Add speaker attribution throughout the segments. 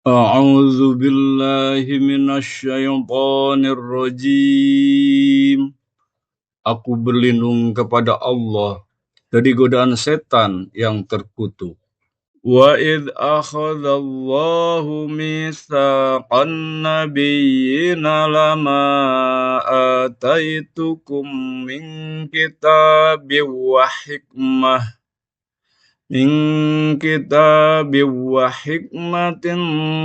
Speaker 1: A'udzu billahi minasyaitonir rajim. Aku berlindung kepada Allah dari godaan setan yang terkutuk. Wa idh akhadallahu mitsaqan nabiyyina lama ataitukum min kitabin wa hikmah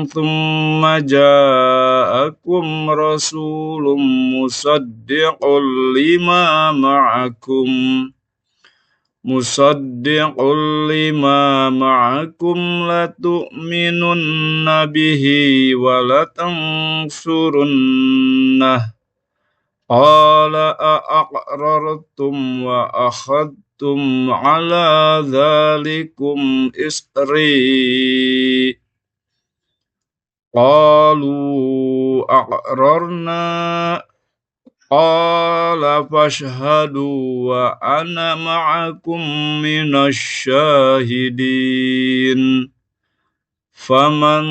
Speaker 1: thumma ja'akum rasulun musaddiqul lima ma'akum latu'minunna bihi wa latansurunnah. Qala a'aqrartum wa akhadtum ala dhalikum isri. Qalu aqrarna. Qala fashhadu wa ana ma'akum minasyahidin. Faman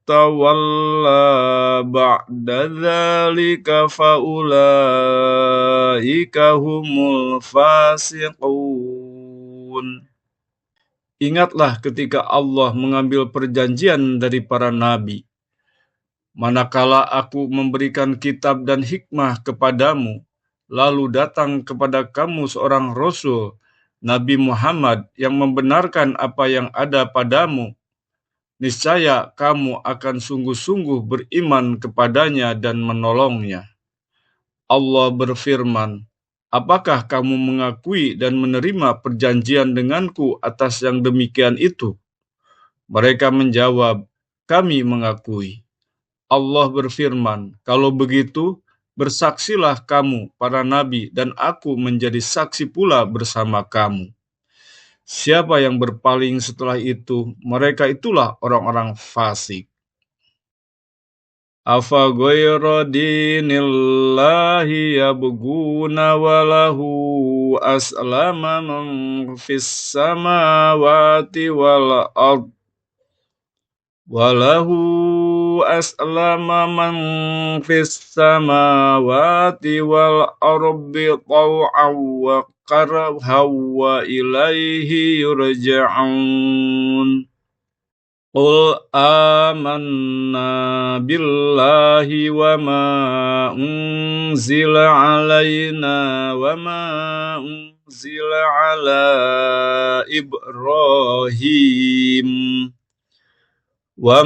Speaker 1: tawalla ba'da dzalika faulaika humul fasiqun. Ingatlah ketika Allah mengambil perjanjian dari para nabi, manakala aku memberikan kitab dan hikmah kepadamu, lalu datang kepada kamu seorang Rasul, Nabi Muhammad, yang membenarkan apa yang ada padamu, niscaya kamu akan sungguh-sungguh beriman kepadanya dan menolongnya. Allah berfirman, apakah kamu mengakui dan menerima perjanjian denganku atas yang demikian itu? Mereka menjawab, kami mengakui. Allah berfirman, kalau begitu, bersaksilah kamu, para nabi, dan aku menjadi saksi pula bersama kamu. Siapa yang berpaling setelah itu, mereka itulah orang-orang fasik. Afa ghayra dinillahi yabghuna walahu aslama man fis samawati wal ard. Walahu aslama man fis samawati wal ardi taw'an wa karhan wa ilaihi yurja'un. Qul amanna billahi wa ma unzila alayna wa ma unzila ala Ibrahim wa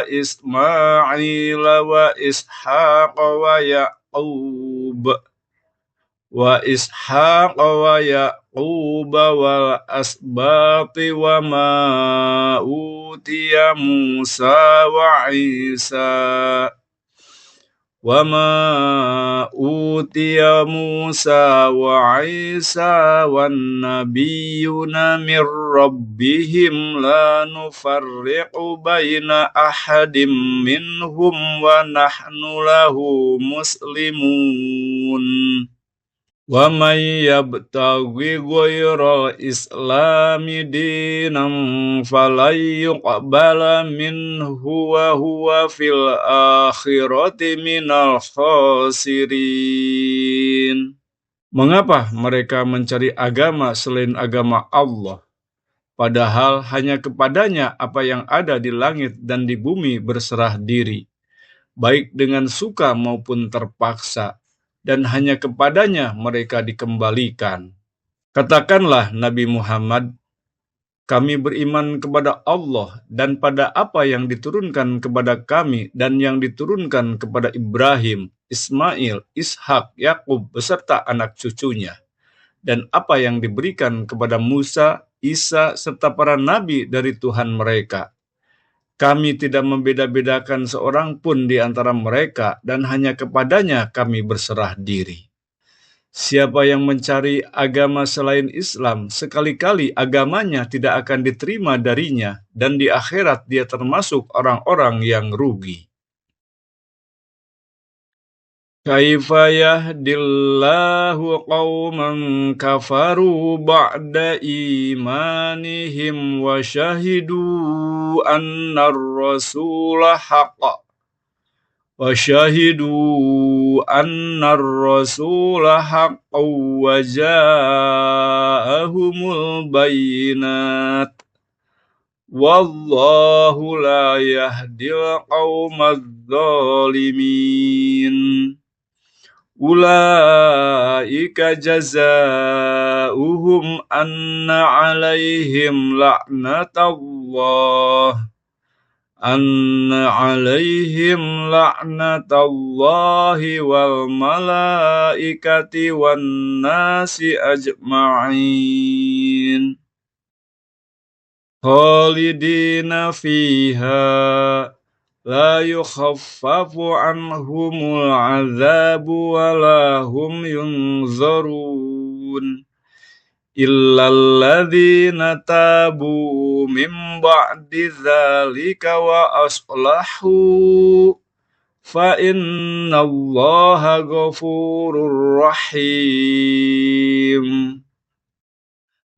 Speaker 1: Ismail wa Ishaq wa Ya'qub wal asbati wa ma utiya Musa wa Isa wan nabiyyuna min rabbihim la nufarriqu baina ahadim minhum wa nahnu lahu muslimun. Wa may yabtaghi ghayral islami dinan falan yuqbala minhu wa huwa fil akhirati minal khasirin. Mengapa mereka mencari agama selain agama Allah, padahal hanya kepadanya apa yang ada di langit dan di bumi berserah diri, baik dengan suka maupun terpaksa, dan hanya kepadanya mereka dikembalikan. Katakanlah Nabi Muhammad, kami beriman kepada Allah dan pada apa yang diturunkan kepada kami dan yang diturunkan kepada Ibrahim, Ismail, Ishak, Yakub beserta anak cucunya, dan apa yang diberikan kepada Musa, Isa, serta para nabi dari Tuhan mereka. Kami tidak membeda-bedakan seorang pun di antara mereka, dan hanya kepadanya kami berserah diri. Siapa yang mencari agama selain Islam, sekali-kali agamanya tidak akan diterima darinya, dan di akhirat dia termasuk orang-orang yang rugi. Kaifa yahdillahu qauman kafaru ba'da imanihim wa syahidu annar rasula haqqa wa ja'ahumul bayyinat wallahu la yahdil qaumadz zalimin. Ulaika jazaa'uhum anna 'alaihim la'natallahi wal malaikati wan nasi ajma'in khalidina fiha la yukhaffafu anhumul azabu wa la hum yunzarun illal ladzina tabu min ba'di dzalika wa aslahu fa innallaha ghafurur rahim.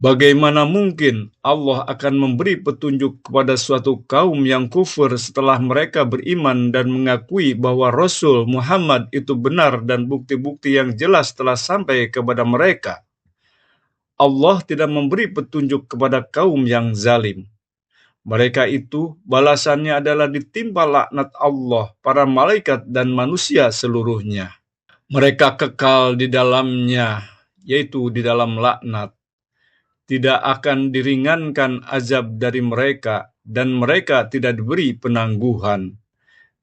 Speaker 1: Bagaimana mungkin Allah akan memberi petunjuk kepada suatu kaum yang kufur setelah mereka beriman dan mengakui bahwa Rasul Muhammad itu benar dan bukti-bukti yang jelas telah sampai kepada mereka? Allah tidak memberi petunjuk kepada kaum yang zalim. Mereka itu balasannya adalah ditimpa laknat Allah, para malaikat dan manusia seluruhnya. Mereka kekal di dalamnya, yaitu di dalam laknat. Tidak akan diringankan azab dari mereka, dan mereka tidak diberi penangguhan,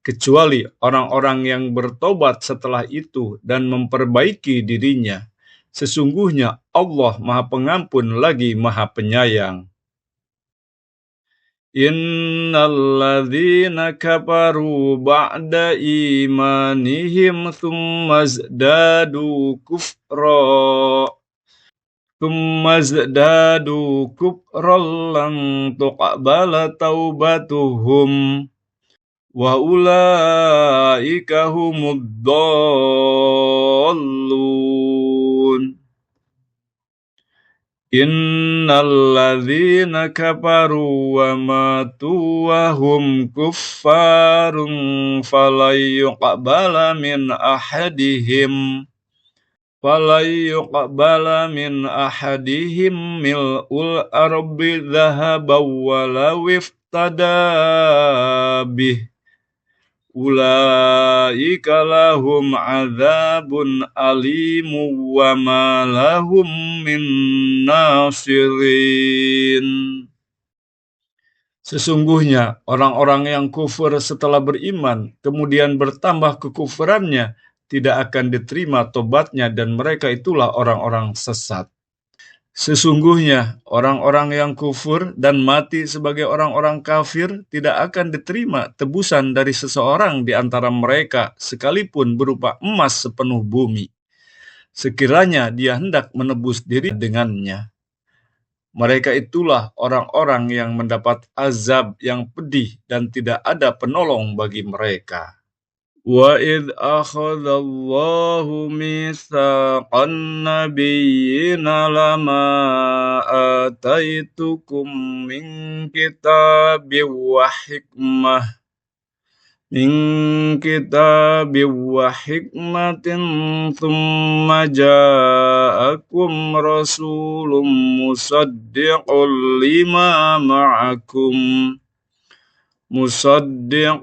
Speaker 1: kecuali orang-orang yang bertobat setelah itu dan memperbaiki dirinya. Sesungguhnya Allah Maha Pengampun lagi Maha Penyayang. Innal ladzina kafaru ba'da imanihim thumma zdadu kufran lan tuqbala taubatuhum wa ulaika humud dhallun. Innal ladzina kafaru wa matu wa hum kuffarun falan yuqbala min ahadihim mil'ul ardi dhahaban walau iftada bih ulaika lahum adzabun alimun wa ma lahum min nasirin. Sesungguhnya orang-orang yang kufur setelah beriman kemudian bertambah kekufurannya tidak akan diterima tobatnya dan mereka itulah orang-orang sesat. Sesungguhnya orang-orang yang kufur dan mati sebagai orang-orang kafir tidak akan diterima tebusan dari seseorang di antara mereka sekalipun berupa emas sepenuh bumi, sekiranya dia hendak menebus diri dengannya. Mereka itulah orang-orang yang mendapat azab yang pedih dan tidak ada penolong bagi mereka. وَإِذْ أَخَذَ اللَّهُ مِيثَاقَ النَّبِيِّينَ لَمَا آتَيْتُكُم مِّن كِتَابٍ وَحِكْمَةٍ ثُمَّ جَاءَكُمْ رَسُولٌ مُصَدِّقٌ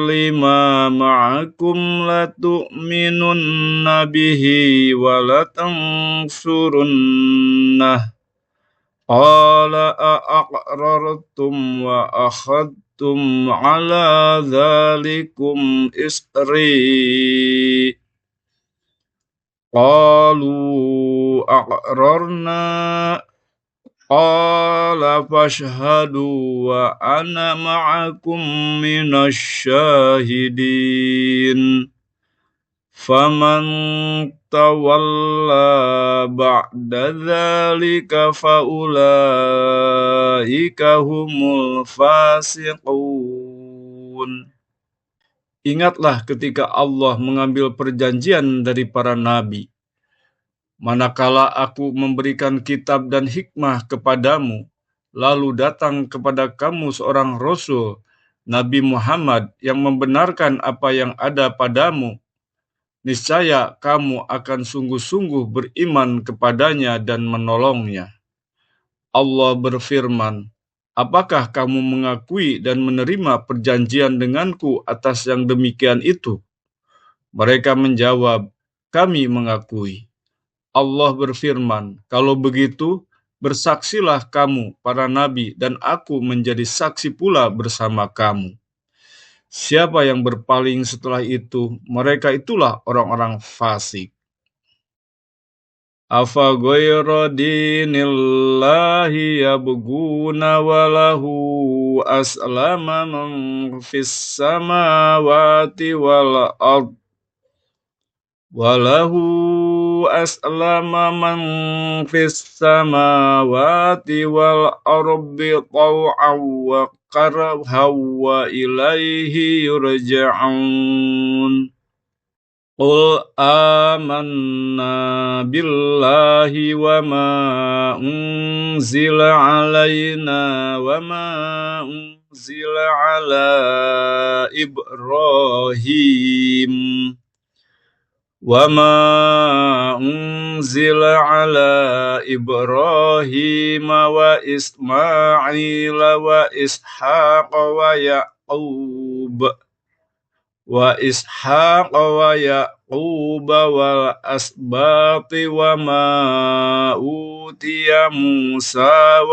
Speaker 1: لِّمَا مَعَكُمْ لَتُؤْمِنُنَّ بِهِ وَلَتَنصُرُنَّهُ قَالَ أَأَقْرَرْتُمْ وَأَخَذْتُمْ عَلَى ذَلِكُمْ إِصْرِي قَالُوا أَقْرَرْنَا قَالَ فَاشْهَدُوا وَأَنَا مَعَكُمْ مِنَ الشَّاهِدِينَ فَمَنْ تَوَلَّى بَعْدَ ذَلِكَ فَأُولَئِكَ هُمُ الْفَاسِقُونَ. Ingatlah ketika Allah mengambil perjanjian dari para nabi. Manakala aku memberikan kitab dan hikmah kepadamu, lalu datang kepada kamu seorang Rasul, Nabi Muhammad, yang membenarkan apa yang ada padamu, niscaya kamu akan sungguh-sungguh beriman kepadanya dan menolongnya. Allah berfirman, apakah kamu mengakui dan menerima perjanjian denganku atas yang demikian itu? Mereka menjawab, kami mengakui. Allah berfirman, kalau begitu, bersaksilah kamu, para nabi, dan aku menjadi saksi pula bersama kamu. Siapa yang berpaling setelah itu, mereka itulah orang-orang fasik. Afa ghayra dinillahi yabghuna walahu aslama man fis samawati wal ard walahu aslama man fis samawati wal ardi taw'an wa karhan wa ilaihi yurja'un. Qul amanna billahi wa ma unzila alaina wa ma unzila ala Ibrahim wa Ismail wa Ishaq wa Yaqub wal asbati wa ma utiya Musa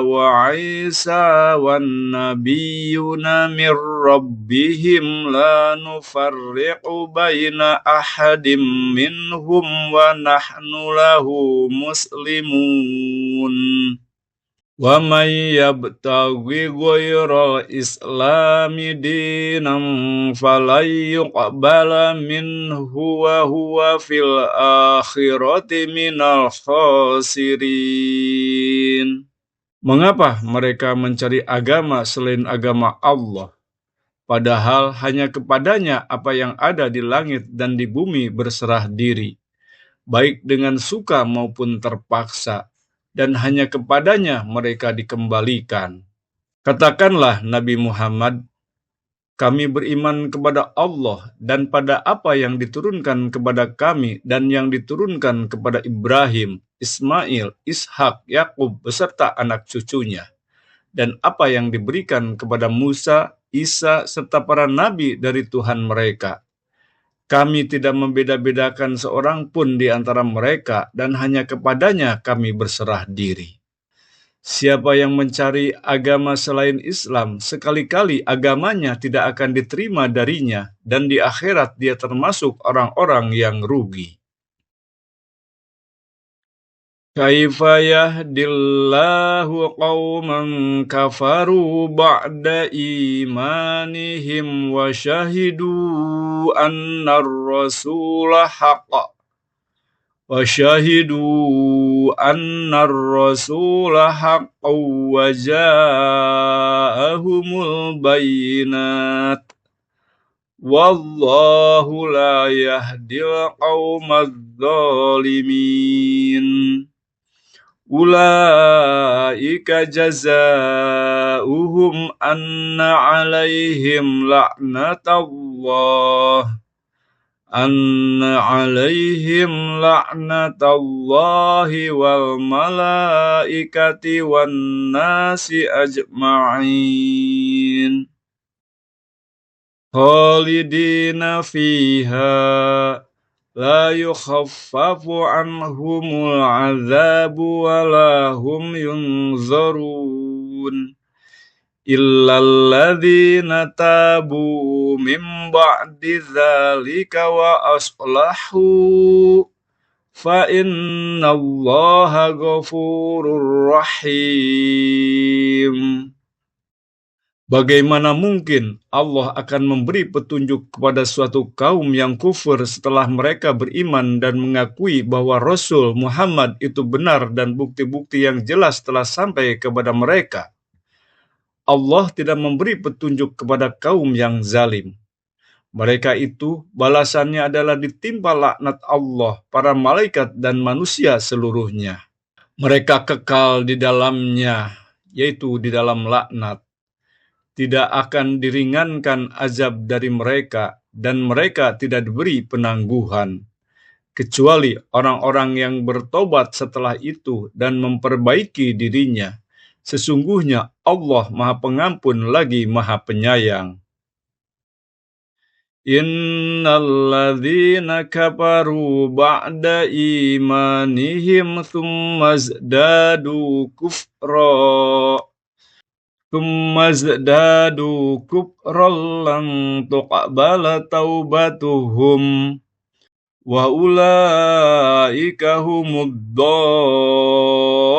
Speaker 1: wa Isa wan nabiyuna min rabbihim la nufarriqu baina ahadim minhum wa nahnu lahu muslimun. Wa may yabtaghi ghayral islami dinan falan yuqbala minhu wa huwa fil akhirati minal khasirin. Mengapa mereka mencari agama selain agama Allah, padahal hanya kepadanya apa yang ada di langit dan di bumi berserah diri, baik dengan suka maupun terpaksa, dan hanya kepadanya mereka dikembalikan. Katakanlah Nabi Muhammad, kami beriman kepada Allah dan pada apa yang diturunkan kepada kami dan yang diturunkan kepada Ibrahim, Ismail, Ishak, Yakub beserta anak cucunya, dan apa yang diberikan kepada Musa, Isa, serta para nabi dari Tuhan mereka. Kami tidak membeda-bedakan seorang pun di antara mereka, dan hanya kepadanya kami berserah diri. Siapa yang mencari agama selain Islam, sekali-kali agamanya tidak akan diterima darinya, dan di akhirat dia termasuk orang-orang yang rugi. Kaifa yahdillahu qauman kafaru ba'da imanihim wa syahidu anna ar-rasula haqqa wa ja'ahumul bayyinat wallahu la yahdil qaumadz zalimin. Ulaika jazaa'uhum anna 'alaihim la'natallahi wal malaikati wan nasi ajma'in khalidina fiha la yukhaffafu anhumul azabu wa la hum yunzarun illal ladzina tabu min ba'di dzalika wa aslahu fa innallaha ghafurur rahim. Bagaimana mungkin Allah akan memberi petunjuk kepada suatu kaum yang kufur setelah mereka beriman dan mengakui bahwa Rasul Muhammad itu benar dan bukti-bukti yang jelas telah sampai kepada mereka? Allah tidak memberi petunjuk kepada kaum yang zalim. Mereka itu balasannya adalah ditimpa laknat Allah, para malaikat dan manusia seluruhnya. Mereka kekal di dalamnya, yaitu di dalam laknat. Tidak akan diringankan azab dari mereka, dan mereka tidak diberi penangguhan, kecuali orang-orang yang bertobat setelah itu dan memperbaiki dirinya. Sesungguhnya Allah Maha Pengampun lagi Maha Penyayang. Innalladzina kafaru ba'da imanihim thumma zdadu kufra lan tuqbala taubatuhum wa ulaika humud dallun.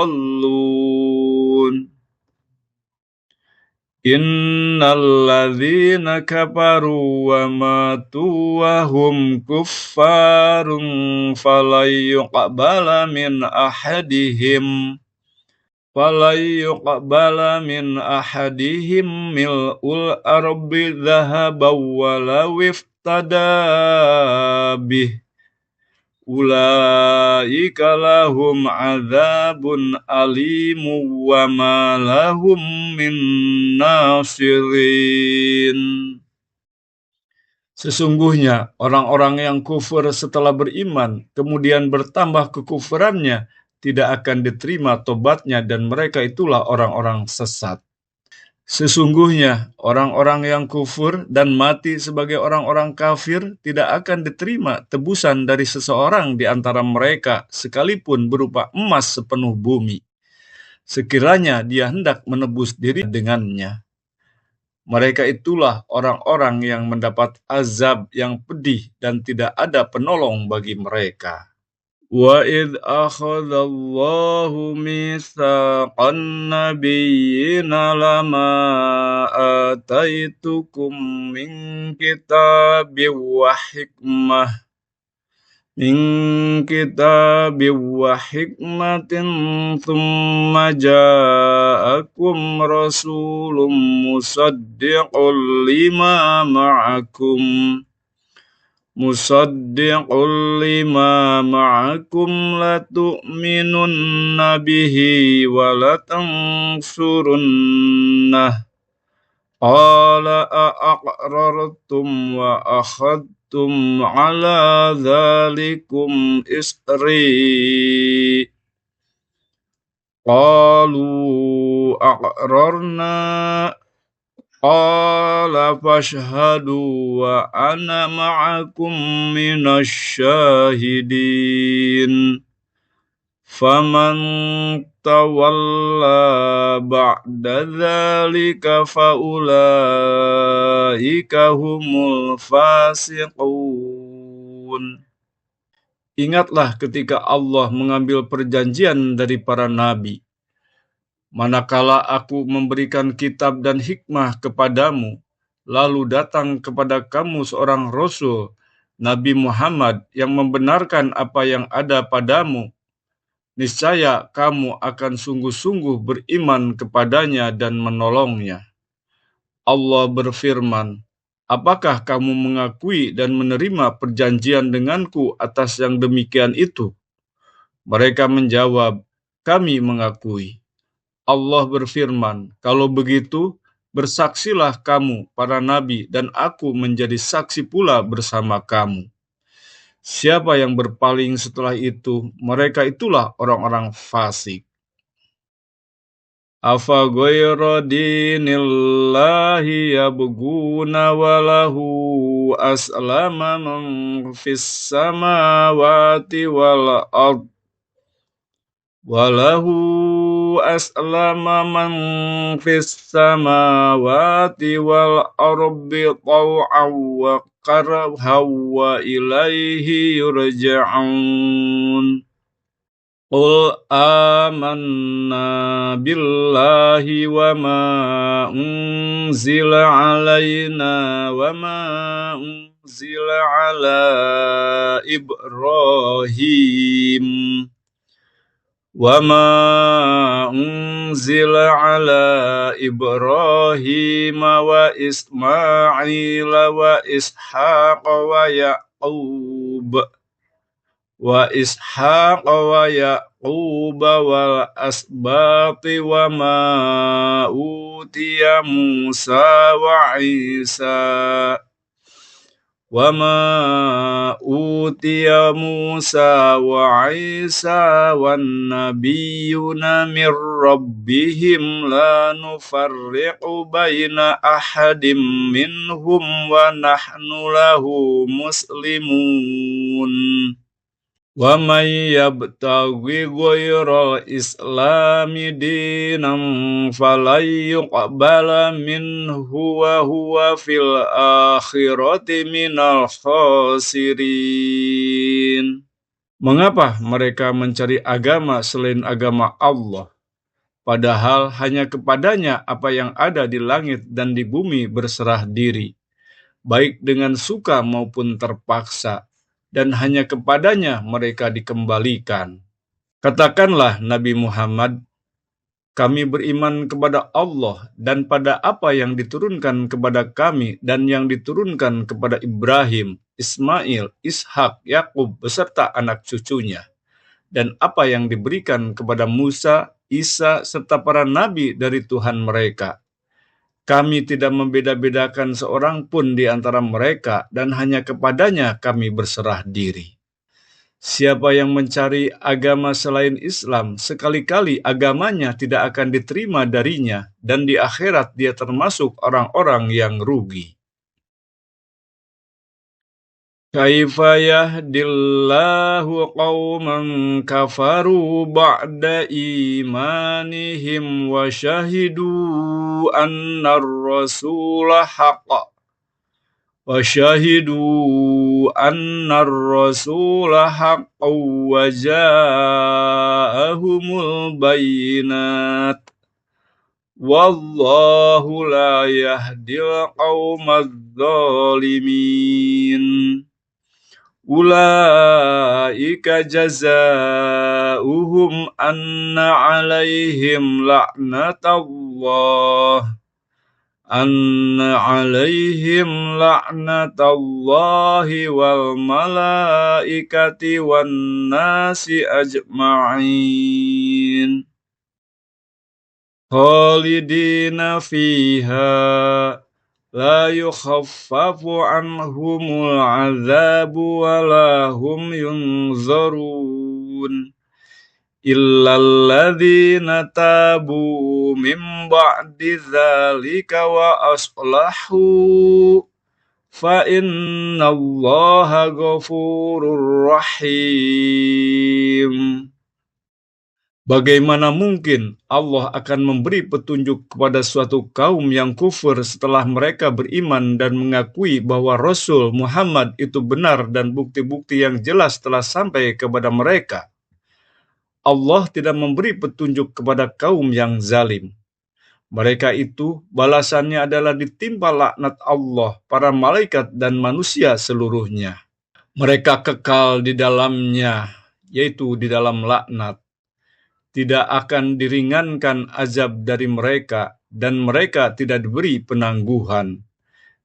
Speaker 1: Innalladzina kafaru wa matu wa hum kuffarun falan yuqbala min ahadihim mil'ul ardi dhahaban walau iftada bih. Ulaika lahum adzabun alimun wa ma lahum min nasirin. Sesungguhnya orang-orang yang kufur setelah beriman kemudian bertambah kekufurannya tidak akan diterima tobatnya, dan mereka itulah orang-orang sesat. Sesungguhnya orang-orang yang kufur dan mati sebagai orang-orang kafir tidak akan diterima tebusan dari seseorang di antara mereka sekalipun berupa emas sepenuh bumi, sekiranya dia hendak menebus diri dengannya. Mereka itulah orang-orang yang mendapat azab yang pedih dan tidak ada penolong bagi mereka. وَإِذْ أَخَذَ اللَّهُ مِيثَاقَ النَّبِيِّينَ لَمَا آتَيْتُكُم مِّن كِتَابٍ وَحِكْمَةٍ ثُمَّ جَاءَكُمْ رَسُولٌ مُصَدِّقٌ لِمَا مَعَكُمْ لَتُؤْمِنُنَّ بِهِ وَلَتَنصُرُنَّهُ قَالَ أَأَقْرَرْتُمْ وَأَخَذْتُمْ عَلَى ذَلِكُمْ إِصْرِي قَالُوا أَقْرَرْنَا قَالَ فَاشْهَدُوا وَأَنَا مَعَكُمْ مِنَ الشَّاهِدِينَ فَمَنْ تَوَلَّى بَعْدَ ذَلِكَ فَأُولَئِكَ هُمُ الْفَاسِقُونَ. Ingatlah ketika Allah mengambil perjanjian dari para nabi. Manakala aku memberikan kitab dan hikmah kepadamu, lalu datang kepada kamu seorang Rasul, Nabi Muhammad, yang membenarkan apa yang ada padamu, niscaya kamu akan sungguh-sungguh beriman kepadanya dan menolongnya. Allah berfirman, apakah kamu mengakui dan menerima perjanjian denganku atas yang demikian itu? Mereka menjawab, kami mengakui. Allah berfirman, kalau begitu, bersaksilah kamu, para nabi, dan aku menjadi saksi pula bersama kamu. Siapa yang berpaling setelah itu, mereka itulah orang-orang fasik. Afa ghayra dinillahi yabghuna walahu aslama man fis samawati wal ard. Walahu aslama man fis samawati wal ardi taw'an wa karhan wa ilaihi yurja'un. Qul amanna billahi wa ma unzila alaina wa ma unzila ala Ibrahim وما أنزل على إبراهيم وإسماعيل ويعقوب والأسباط وما أوتي موسى وعيسى والنبيون من ربهم لا نفرق بين أحد منهم ونحن له مسلمون ومن يبتغي غير الإسلام دينا فلن يقبل منه وهو في الآخرة من الخاسرين. Mengapa mereka mencari agama selain agama Allah, padahal hanya kepadanya apa yang ada di langit dan di bumi berserah diri, baik dengan suka maupun terpaksa, dan hanya kepadanya mereka dikembalikan. Katakanlah Nabi Muhammad, kami beriman kepada Allah dan pada apa yang diturunkan kepada kami dan yang diturunkan kepada Ibrahim, Ismail, Ishak, Yakub beserta anak cucunya, dan apa yang diberikan kepada Musa, Isa, serta para nabi dari Tuhan mereka. Kami tidak membeda-bedakan seorang pun di antara mereka dan hanya kepadanya kami berserah diri. Siapa yang mencari agama selain Islam, sekali-kali agamanya tidak akan diterima darinya, dan di akhirat dia termasuk orang-orang yang rugi. Kaifa yahdillahu qauman kafaru ba'da imanihim wa syahidu anna ar-rasula haqqa wa ja'ahumul bayyinat wallahu la yahdil qaumadz zalimin. Ulaika jazaa'uhum anna 'alaihim la'natallahi wal malaikati wan nasi ajma'in khalidina fiha la yukhaffafu anhumul azabu wa la hum yunzarun illal ladzina tabu min ba'di dzalika wa aslahu fa innallaha ghafurur rahim. Bagaimana mungkin Allah akan memberi petunjuk kepada suatu kaum yang kufur setelah mereka beriman dan mengakui bahwa Rasul Muhammad itu benar dan bukti-bukti yang jelas telah sampai kepada mereka? Allah tidak memberi petunjuk kepada kaum yang zalim. Mereka itu balasannya adalah ditimpa laknat Allah, para malaikat dan manusia seluruhnya. Mereka kekal di dalamnya, yaitu di dalam laknat. Tidak akan diringankan azab dari mereka, dan mereka tidak diberi penangguhan,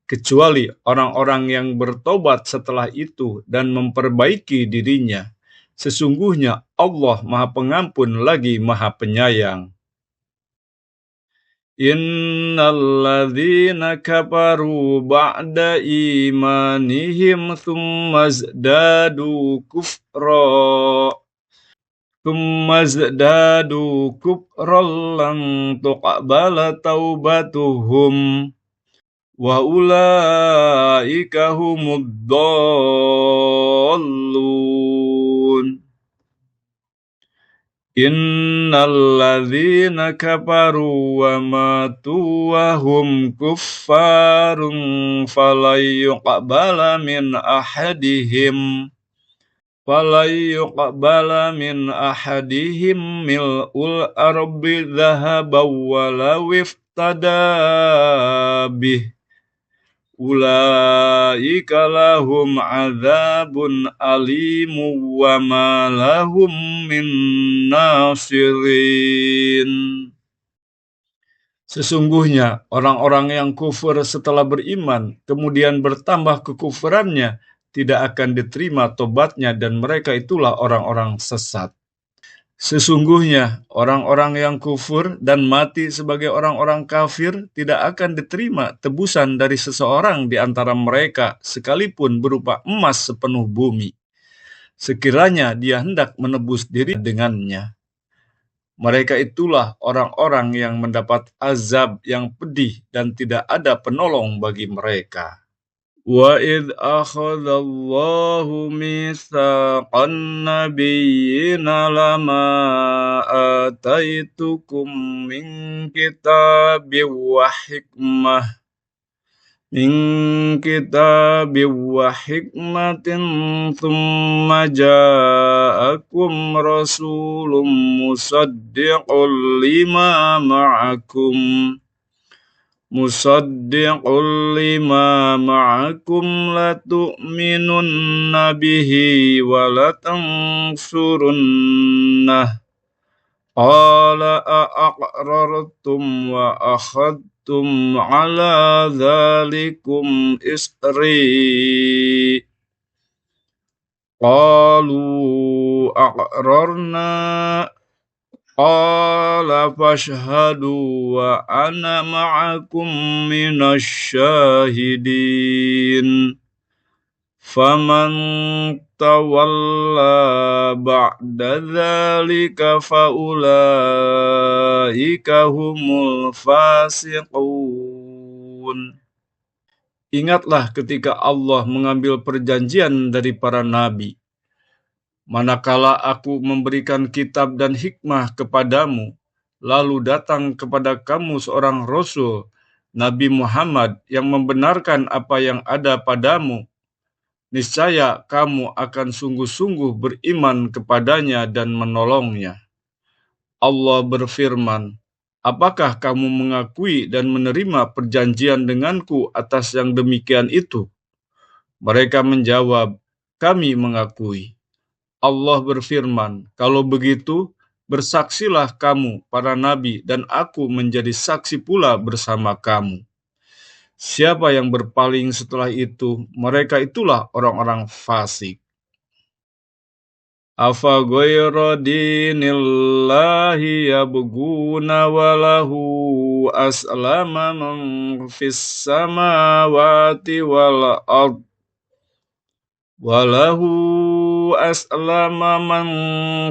Speaker 1: kecuali orang-orang yang bertobat setelah itu dan memperbaiki dirinya. Sesungguhnya Allah Maha Pengampun lagi Maha Penyayang. Innal ladzina kafaru ba'da imanihim thumma zdadu kufran lan tuqbala taubatuhum wa ulaika humud dhallun. Innal ladzina kafaru wa matu wa hum kuffarun falan yuqbala min ahadihim falan yuqbala min ahadihim mil'ul ardi dhahaban walau iftada bih ulaika lahum adzabun alimun wa ma lahum min nasirin. Sesungguhnya orang-orang yang kufur setelah beriman kemudian bertambah kekufurannya tidak akan diterima tobatnya dan mereka itulah orang-orang sesat. Sesungguhnya orang-orang yang kufur dan mati sebagai orang-orang kafir tidak akan diterima tebusan dari seseorang di antara mereka sekalipun berupa emas sepenuh bumi, sekiranya dia hendak menebus diri dengannya. Mereka itulah orang-orang yang mendapat azab yang pedih dan tidak ada penolong bagi mereka. وَإِذْ أَخَذَ اللَّهُ مِيثَاقَ النَّبِيِّينَ لَمَا آتَيْتُكُم مِّن كِتَابٍ وَحِكْمَةٍ ثُمَّ جَاءَكُمْ رَسُولٌ مُصَدِّقٌ لِّمَا مَعَكُمْ لَتُؤْمِنُنَّ بِهِ وَلَتَنصُرُنَّهُ قَالَ أَأَقْرَرْتُمْ وَأَخَذْتُمْ عَلَىٰ ذَٰلِكُمْ إِصْرِي قَالُوا أَقْرَرْنَا قَالَ فَاشْهَدُوا وَأَنَا مَعَكُمْ مِنَ الشَّاهِدِينَ فَمَنْ تَوَلَّى بَعْدَ ذَلِكَ فَأُولَٰئِكَ هُمُ الْفَاسِقُونَ. Ingatlah ketika Allah mengambil perjanjian dari para nabi. Manakala aku memberikan kitab dan hikmah kepadamu, lalu datang kepada kamu seorang Rasul, Nabi Muhammad, yang membenarkan apa yang ada padamu, niscaya kamu akan sungguh-sungguh beriman kepadanya dan menolongnya. Allah berfirman, apakah kamu mengakui dan menerima perjanjian denganku atas yang demikian itu? Mereka menjawab, kami mengakui. Allah berfirman, kalau begitu, bersaksilah kamu, para nabi, dan aku menjadi saksi pula bersama kamu. Siapa yang berpaling setelah itu, mereka itulah orang-orang fasik. Afa ghayra dinillahi yabghuna walahu aslama man fis samawati wal ard Walahu aslama man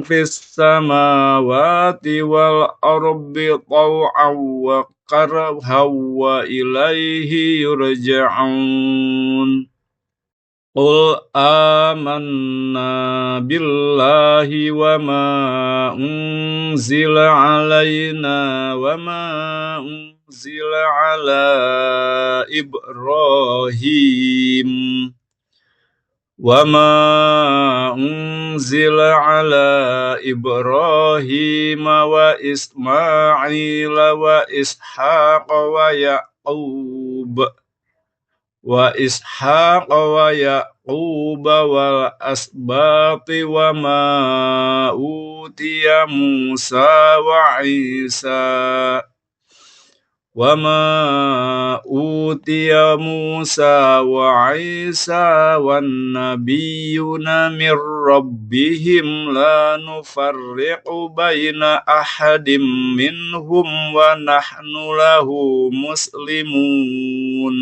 Speaker 1: fis samawati wal ardi taw'an wa karhan wa ilaihi yurja'un. Qul amanna billahi wa ma unzila alaina wa ma unzila ala Ibrahim وَمَا أُنْزِلَ عَلَى إِبْرَاهِيمَ وَإِسْمَاعِيلَ وَإِسْحَاقَ وَيَعْقُوبَ وَالْأَسْبَاطِ وَمَا أُوتِيَ موسى وعيسى والنبيون من ربهم لا نفرق بين أحد منهم ونحن له مسلمون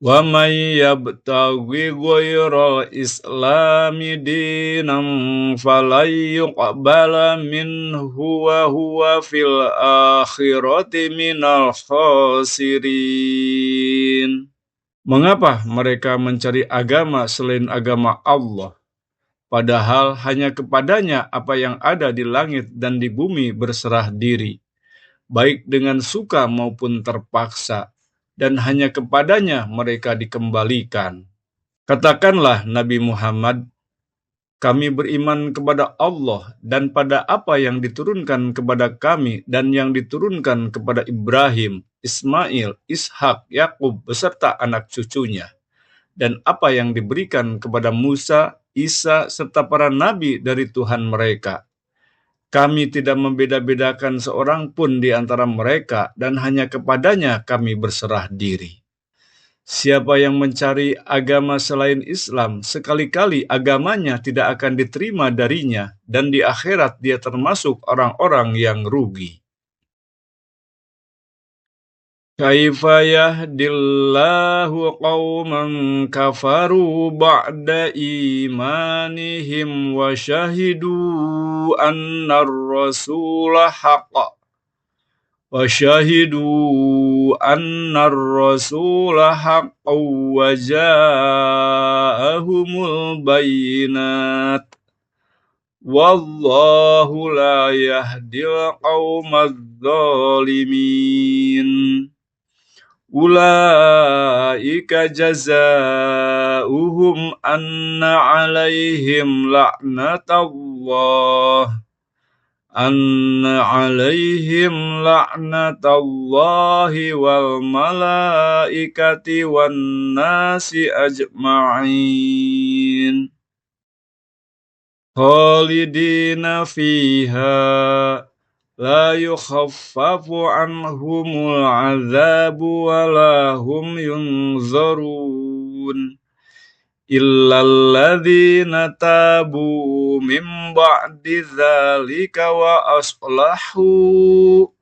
Speaker 1: ومن يبتغي غير الإسلام دينا فلن يقبل منه وهو في الآخرة من الخاسرين. Mengapa mereka mencari agama selain agama Allah, padahal hanya kepadanya apa yang ada di langit dan di bumi berserah diri, baik dengan suka maupun terpaksa, dan hanya kepadanya mereka dikembalikan. Katakanlah Nabi Muhammad, Kami beriman kepada Allah dan pada apa yang diturunkan kepada kami dan yang diturunkan kepada Ibrahim, Ismail, Ishak, Yakub beserta anak cucunya, dan apa yang diberikan kepada Musa, Isa, serta para nabi dari Tuhan mereka. Kami tidak membeda-bedakan seorang pun di antara mereka, dan hanya kepadanya kami berserah diri. Siapa yang mencari agama selain Islam, sekali-kali agamanya tidak akan diterima darinya, dan di akhirat dia termasuk orang-orang yang rugi. Kaifa yahdillahu qauman kafaru ba'da imanihim wa syahidu anna ar-rasula haqqa wa ja'ahumul bayyinat wallahu la yahdil qaumadz zalimin. Ulaika jazaa'uhum anna 'alaihim la'natallahi wal malaikati wan nasi ajma'in khalidina fiha la yukhaffafu anhumul azabu wa la hum yunzarun illal ladzina tabu min ba'di dzalika wa aslahu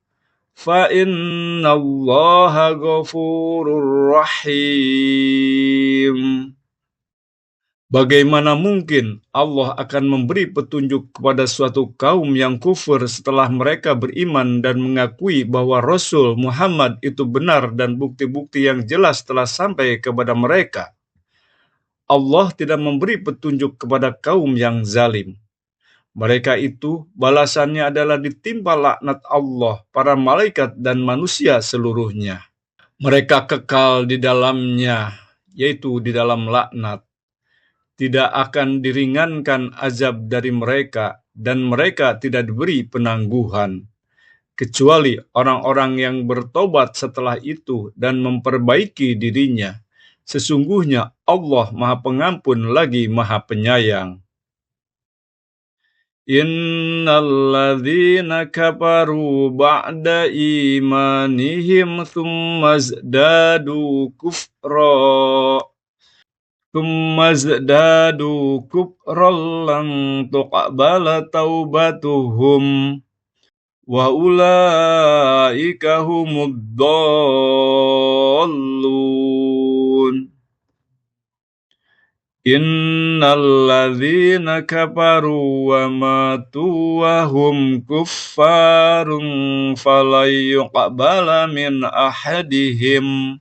Speaker 1: fa innallaha ghafurur rahim. Bagaimana mungkin Allah akan memberi petunjuk kepada suatu kaum yang kufur setelah mereka beriman dan mengakui bahwa Rasul Muhammad itu benar dan bukti-bukti yang jelas telah sampai kepada mereka? Allah tidak memberi petunjuk kepada kaum yang zalim. Mereka itu balasannya adalah ditimpa laknat Allah, para malaikat dan manusia seluruhnya. Mereka kekal di dalamnya, yaitu di dalam laknat. Tidak akan diringankan azab dari mereka, dan mereka tidak diberi penangguhan, kecuali orang-orang yang bertobat setelah itu dan memperbaiki dirinya. Sesungguhnya Allah Maha Pengampun lagi Maha Penyayang. Innal ladzina kafaru ba'da imanihim thumma zdadu kufran lan tuqbala taubatuhum wa ulaika humud dhallun. Innal ladzina kafaru wa matu wa hum kuffarun falan yuqbala min ahadihim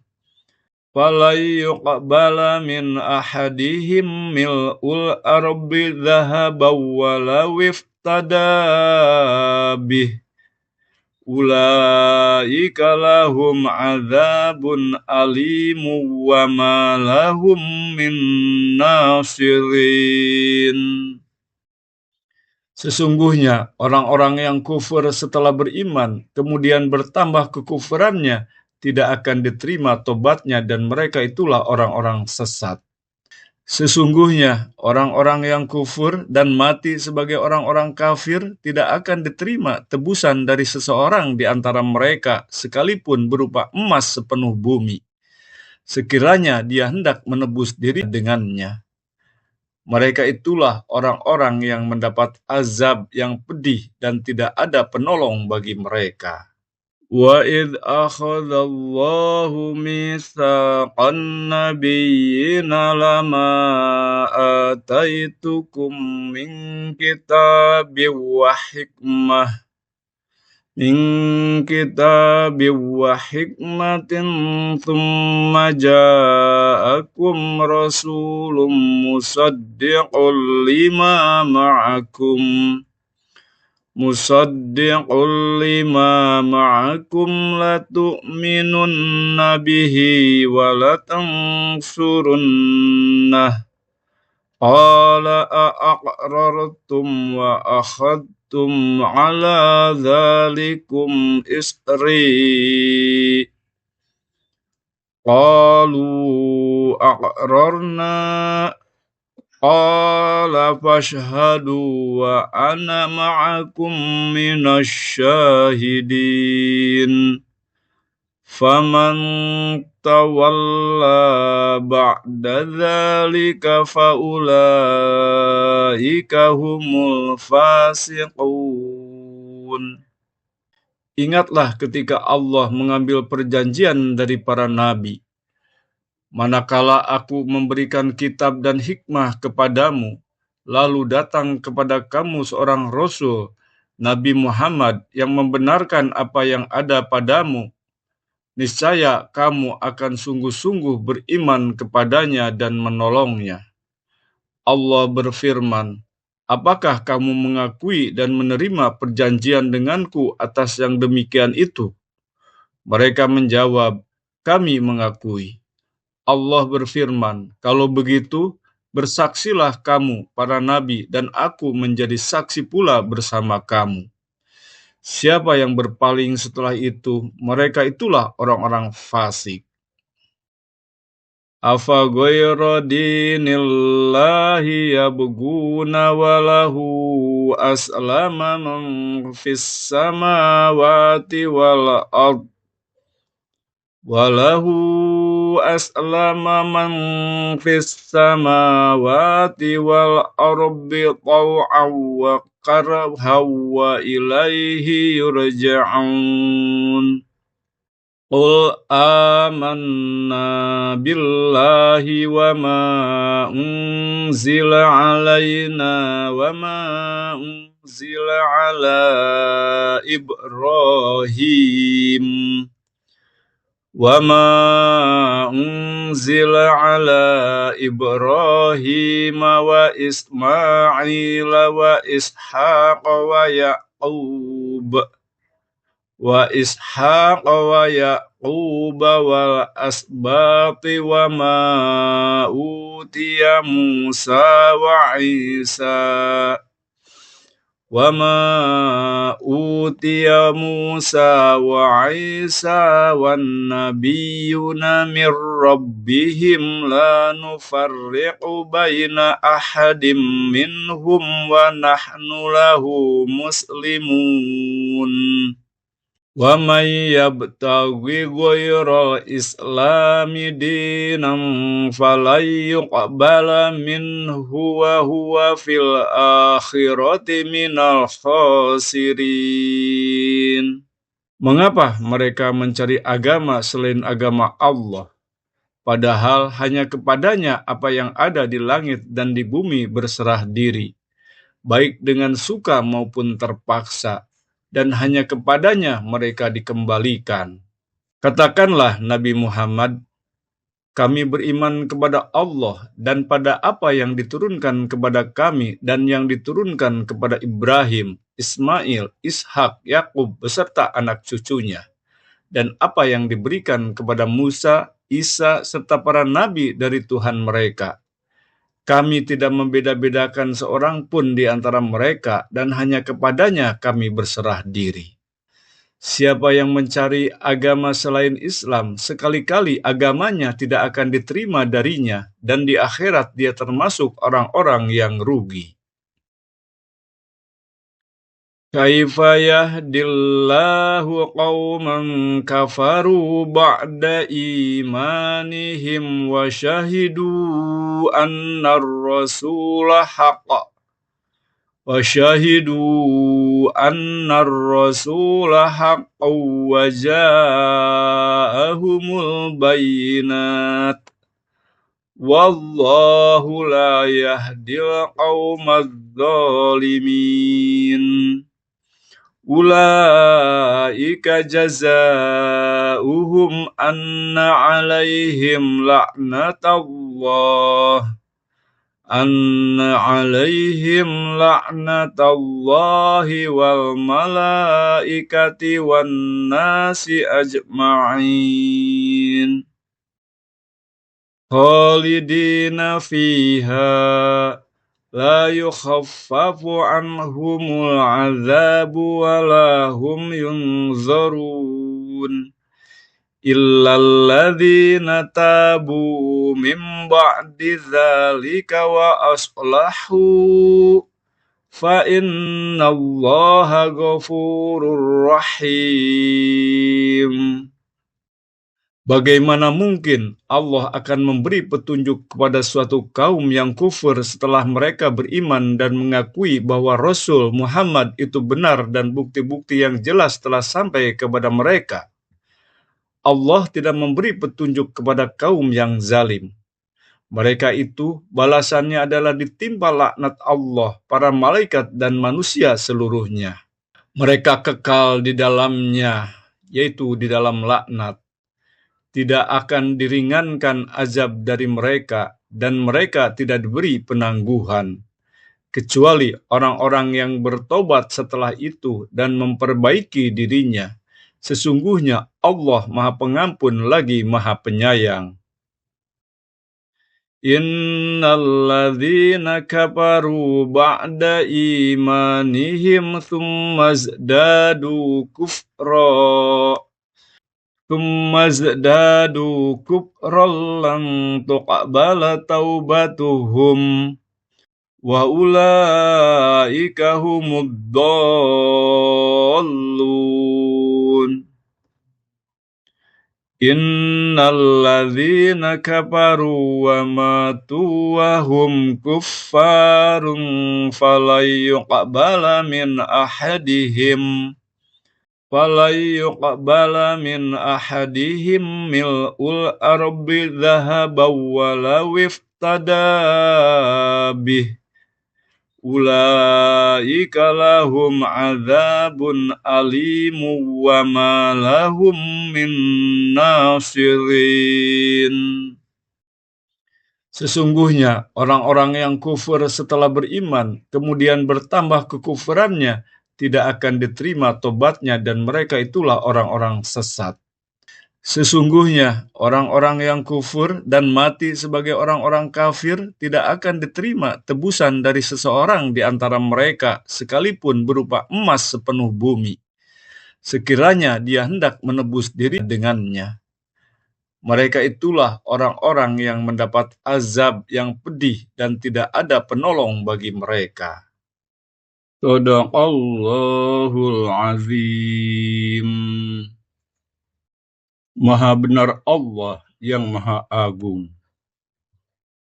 Speaker 1: mil'ul ardi dhahaban walau iftada bih. Ulaika lahum adzabun alimun wa ma lahum min nasirin. Sesungguhnya orang-orang yang kufur setelah beriman kemudian bertambah kekufurannya tidak akan diterima tobatnya, dan mereka itulah orang-orang sesat. Sesungguhnya orang-orang yang kufur dan mati sebagai orang-orang kafir tidak akan diterima tebusan dari seseorang di antara mereka sekalipun berupa emas sepenuh bumi, sekiranya dia hendak menebus diri dengannya. Mereka itulah orang-orang yang mendapat azab yang pedih dan tidak ada penolong bagi mereka. وَإِذْ أَخَذَ اللَّهُ مِيثَاقَ النَّبِيِّينَ لَمَا آتَيْتُكُم مِّن كِتَابٍ وَحِكْمَةٍ ثُمَّ جَاءَكُمْ رَسُولٌ مُّصَدِّقٌ لما معكم لتؤمنن به ولتنصرنه Qala a'aqrartum wa akhadtum ala dhalikum isri. Qalu aqrarna. Qala fashhadu wa ana ma'akum minasyahidin. Faman tawalla ba'da dzalika faulaika humul fasiqun. Ingatlah ketika Allah mengambil perjanjian dari para nabi. Manakala aku memberikan kitab dan hikmah kepadamu, lalu datang kepada kamu seorang Rasul, Nabi Muhammad, yang membenarkan apa yang ada padamu, niscaya kamu akan sungguh-sungguh beriman kepadanya dan menolongnya. Allah berfirman, apakah kamu mengakui dan menerima perjanjian denganku atas yang demikian itu? Mereka menjawab, kami mengakui. Allah berfirman, kalau begitu, bersaksilah kamu, para nabi, dan aku menjadi saksi pula bersama kamu. Siapa yang berpaling setelah itu, mereka itulah orang-orang fasik. Afa ghayra dinillahi yabghuna walahu aslama man fis samawati wal ard. Walahu aslama man fis samawati wal ardi taw'an wa karhan wa ilaihi yurja'un. Qul amanna billahi wa ma unzila alaina wa ma unzila ala Ibrahim وَمَا أُنْزِلَ عَلَى إِبْرَاهِيمَ وَإِسْمَاعِيلَ وَإِسْحَاقَ وَيَعْقُوبَ وَالْأَسْبَاطِ وَمَا أُوتِيَ موسى وعيسى والنبيون من ربهم لا نفرق بين أحد منهم ونحن له مسلمون ومن يبتغي غير الإسلام دينا فلن يقبل منه وهو في الآخرة من الخاسرين. Mengapa mereka mencari agama selain agama Allah, padahal hanya kepadanya apa yang ada di langit dan di bumi berserah diri, baik dengan suka maupun terpaksa, dan hanya kepadanya mereka dikembalikan. Katakanlah Nabi Muhammad, kami beriman kepada Allah dan pada apa yang diturunkan kepada kami dan yang diturunkan kepada Ibrahim, Ismail, Ishak, Yakub beserta anak cucunya, dan apa yang diberikan kepada Musa, Isa, serta para nabi dari Tuhan mereka. Kami tidak membeda-bedakan seorang pun di antara mereka, dan hanya kepadanya kami berserah diri. Siapa yang mencari agama selain Islam, sekali-kali agamanya tidak akan diterima darinya, dan di akhirat dia termasuk orang-orang yang rugi. Kaifa yahdillahu qauman kafaru ba'da imanihim wa syahidu anna ar-rasula haqqa wa ja'ahumul bayyinat wallahu la yahdil qaumadz zalimin. Ulaika jazaa'uhum anna 'alaihim la'natallahi wal malaikati wan nasi ajma'in. khalidina fiha la yukhaffafu anhumul azabu wa la hum yunzarun illal ladzina tabu min ba'di dzalika wa aslahu fa innallaha ghafurur rahim. Bagaimana mungkin Allah akan memberi petunjuk kepada suatu kaum yang kufur setelah mereka beriman dan mengakui bahwa Rasul Muhammad itu benar dan bukti-bukti yang jelas telah sampai kepada mereka? Allah tidak memberi petunjuk kepada kaum yang zalim. Mereka itu balasannya adalah ditimpa laknat Allah, para malaikat dan manusia seluruhnya. Mereka kekal di dalamnya, yaitu di dalam laknat. Tidak akan diringankan azab dari mereka, dan mereka tidak diberi penangguhan, kecuali orang-orang yang bertobat setelah itu dan memperbaiki dirinya. Sesungguhnya Allah Maha Pengampun lagi Maha Penyayang. Innal ladzina kafaru ba'da imanihim thumma zdadu kufra lan tuqbala taubatuhum wa ulaika humud dhallun. Innal ladzina kafaru wa matu wa hum kuffarun falan yuqbala min ahadihim mil'ul ardi dhahaban walau iftada bih ulaika lahum adzabun alimun wa ma lahum min nasirin. Sesungguhnya orang-orang yang kufur setelah beriman kemudian bertambah kekufurannya tidak akan diterima tobatnya, dan mereka itulah orang-orang sesat. Sesungguhnya orang-orang yang kufur dan mati sebagai orang-orang kafir tidak akan diterima tebusan dari seseorang di antara mereka sekalipun berupa emas sepenuh bumi, sekiranya dia hendak menebus diri dengannya. Mereka itulah orang-orang yang mendapat azab yang pedih dan tidak ada penolong bagi mereka. Shadaqallahul Azim. Maha benar Allah yang Maha Agung.